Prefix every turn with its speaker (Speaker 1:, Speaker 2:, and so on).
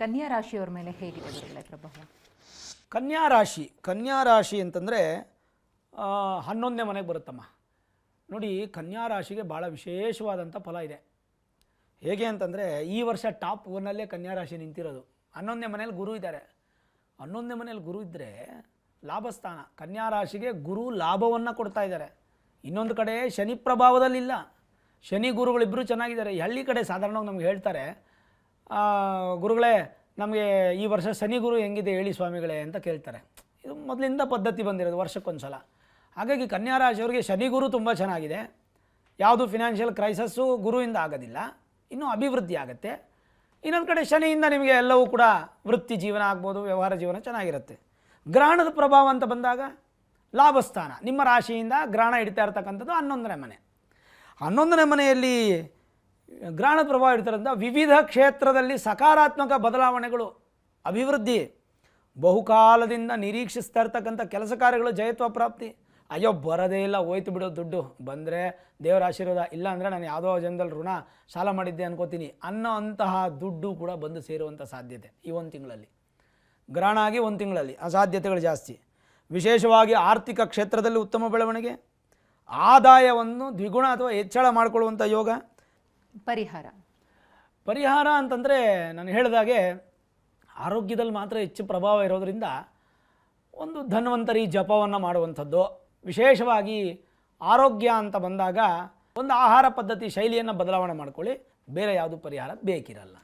Speaker 1: ಕನ್ಯಾ ರಾಶಿಯವರ ಮೇಲೆ ಹೇಗಿದೆ ಗುರುಗಳೇ ಪ್ರಭಾವ?
Speaker 2: ಕನ್ಯಾ ರಾಶಿ ಅಂತಂದರೆ 11ನೇ ಮನೆಗೆ ಬರುತ್ತಮ್ಮ. ನೋಡಿ, ಕನ್ಯಾ ರಾಶಿಗೆ ಭಾಳ ವಿಶೇಷವಾದಂಥ ಫಲ ಇದೆ. ಹೇಗೆ ಅಂತಂದರೆ ಈ ವರ್ಷ ಟಾಪ್ 1 ಕನ್ಯಾ ರಾಶಿ ನಿಂತಿರೋದು. 11ನೇ ಮನೇಲಿ ಗುರು ಇದ್ದಾರೆ. 11ನೇ ಮನೇಲಿ ಗುರು ಇದ್ದರೆ ಲಾಭಸ್ಥಾನ. ಕನ್ಯಾ ರಾಶಿಗೆ ಗುರು ಲಾಭವನ್ನು ಕೊಡ್ತಾ ಇದ್ದಾರೆ. ಇನ್ನೊಂದು ಕಡೆ ಶನಿ ಪ್ರಭಾವದಲ್ಲಿಲ್ಲ. ಶನಿ ಗುರುಗಳಿಬ್ಬರು ಚೆನ್ನಾಗಿದ್ದಾರೆ. ಈ ಹಳ್ಳಿ ಕಡೆ ಸಾಧಾರಣವಾಗಿ ನಮ್ಗೆ ಹೇಳ್ತಾರೆ, ಗುರುಗಳೇ ನಮಗೆ ಈ ವರ್ಷ ಶನಿ ಗುರು ಹೆಂಗಿದೆ ಹೇಳಿ ಸ್ವಾಮಿಗಳೇ ಅಂತ ಕೇಳ್ತಾರೆ. ಇದು ಮೊದಲಿಂದ ಪದ್ಧತಿ ಬಂದಿರೋದು, ವರ್ಷಕ್ಕೊಂದು ಸಲ. ಹಾಗಾಗಿ ಕನ್ಯಾ ರಾಶಿಯವರಿಗೆ ಶನಿ ಗುರು ತುಂಬ ಚೆನ್ನಾಗಿದೆ. ಯಾವುದು ಫಿನಾನ್ಷಿಯಲ್ ಕ್ರೈಸಸ್ಸು ಗುರುವಿಂದ ಆಗೋದಿಲ್ಲ, ಇನ್ನೂ ಅಭಿವೃದ್ಧಿ ಆಗುತ್ತೆ. ಇನ್ನೊಂದು ಕಡೆ ಶನಿಯಿಂದ ನಿಮಗೆ ಎಲ್ಲವೂ ಕೂಡ ವೃತ್ತಿ ಜೀವನ ಆಗ್ಬೋದು, ವ್ಯವಹಾರ ಜೀವನ ಚೆನ್ನಾಗಿರುತ್ತೆ. ಗ್ರಹಣದ ಪ್ರಭಾವ ಅಂತ ಬಂದಾಗ ಲಾಭಸ್ಥಾನ, ನಿಮ್ಮ ರಾಶಿಯಿಂದ ಗ್ರಹಣ ಹಿಡಿತಾ ಇರ್ತಕ್ಕಂಥದ್ದು 11ನೇ ಮನೆ. 11ನೇ ಮನೆಯಲ್ಲಿ ಗ್ರಹಣ ಪ್ರಭಾವ ಇಡ್ತಾರಿಂದ ವಿವಿಧ ಕ್ಷೇತ್ರದಲ್ಲಿ ಸಕಾರಾತ್ಮಕ ಬದಲಾವಣೆಗಳು, ಅಭಿವೃದ್ಧಿ, ಬಹುಕಾಲದಿಂದ ನಿರೀಕ್ಷಿಸ್ತಾ ಇರ್ತಕ್ಕಂಥ ಕೆಲಸ ಕಾರ್ಯಗಳು ಜಯತ್ವ ಪ್ರಾಪ್ತಿ. ಅಯ್ಯೋ ಬರೋದೇ ಇಲ್ಲ, ಹೋಯ್ತು ಬಿಡೋ ದುಡ್ಡು, ಬಂದರೆ ದೇವರ ಆಶೀರ್ವಾದ, ಇಲ್ಲ ಅಂದರೆ ನಾನು ಯಾವುದೋ ಜನದಲ್ಲಿ ಋಣ ಸಾಲ ಮಾಡಿದ್ದೆ ಅನ್ಕೋತೀನಿ ಅನ್ನೋ ಅಂತಹ ದುಡ್ಡು ಕೂಡ ಬಂದು ಸೇರುವಂಥ ಸಾಧ್ಯತೆ ಈ 1 ತಿಂಗಳಲ್ಲಿ. ಗ್ರಹಣ ಆಗಿ 1 ತಿಂಗಳಲ್ಲಿ ಆ ಸಾಧ್ಯತೆಗಳು ಜಾಸ್ತಿ. ವಿಶೇಷವಾಗಿ ಆರ್ಥಿಕ ಕ್ಷೇತ್ರದಲ್ಲಿ ಉತ್ತಮ ಬೆಳವಣಿಗೆ, ಆದಾಯವನ್ನು ದ್ವಿಗುಣ ಅಥವಾ ಹೆಚ್ಚಳ ಮಾಡಿಕೊಳ್ಳುವಂಥ ಯೋಗ. ಪರಿಹಾರ ಅಂತಂದರೆ ನಾನು ಹೇಳಿದಾಗೆ ಆರೋಗ್ಯದಲ್ಲಿ ಮಾತ್ರ ಹೆಚ್ಚು ಪ್ರಭಾವ ಇರೋದರಿಂದ ಒಂದು ಧನ್ವಂತರಿ ಜಪವನ್ನು ಮಾಡುವಂಥದ್ದು. ವಿಶೇಷವಾಗಿ ಆರೋಗ್ಯ ಅಂತ ಬಂದಾಗ ಒಂದು ಆಹಾರ ಪದ್ಧತಿ ಶೈಲಿಯನ್ನು ಬದಲಾವಣೆ ಮಾಡ್ಕೊಳ್ಳಿ, ಬೇರೆ ಯಾವುದು ಪರಿಹಾರ ಬೇಕಿರಲ್ಲ.